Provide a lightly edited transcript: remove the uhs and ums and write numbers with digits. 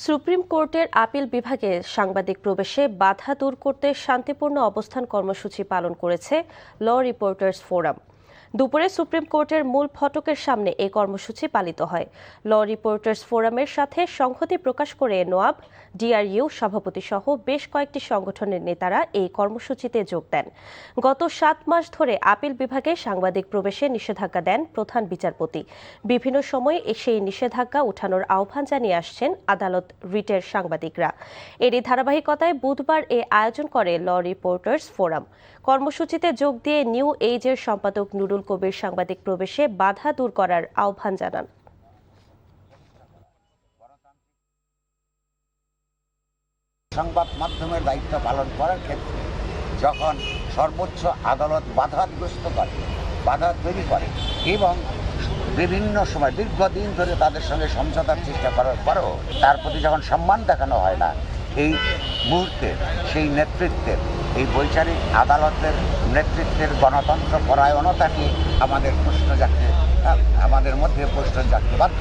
Supreme কোর্টের appeal বিভাগে সাংবাদিক প্রবেশে বাধা দূর করতে শান্তিপূর্ণ অবস্থান কর্মসূচি পালন করেছে ল রিপোর্টার্স ফোরাম। দুপুরে সুপ্রিম কোর্টের মূল ফটকের সামনে এই কর্মসূচি পালিত হয়। ল রিপোর্টার্স ফোরামের সাথে সংহতি প্রকাশ করে নোয়াব, ডিআরইউ সভাপতি সহ বেশ কয়েকটি সংগঠনের নেতারা এই কর্মসূচিতে যোগ দেন। গত 7 মাস ধরে আপিল বিভাগে সাংবাদিক প্রবেশে নিষেধাজ্ঞা দেন প্রধান বিচারপতি। বিভিন্ন সময় সেই নিষেধাজ্ঞা উঠানোর আহ্বান জানিয়ে আসছেন আদালত রিটের সাংবাদিকরা। এরই ধারাবাহিকতায় বুধবার এ আয়োজন করে ল রিপোর্টার্স ফোরাম। কর্মসূচিতে যোগ দিয়ে নিউ এইজের সম্পাদক নুরুল কবির সাংবাদিক প্রবেশে বাধা দূর করার আহ্বান জানান। সংবাদ মাধ্যমের দায়িত্ব পালন করার ক্ষেত্রে যখন সর্বোচ্চ আদালত বাধাগ্রস্ত করে, বাধা তৈরি করে এবং বিভিন্ন সময় দীর্ঘদিন ধরে তাদের সঙ্গে সমঝোতার চেষ্টা করার পরেও তার প্রতি যখন সম্মান দেখানো হয় না, এই মুহূর্তে সেই নেতৃত্বের, এই বৈচারিক আদালতের নেতৃত্বের গণতন্ত্র পরায়ণতাকে আমাদের মধ্যে প্রশ্ন জাগতে বাধ্য।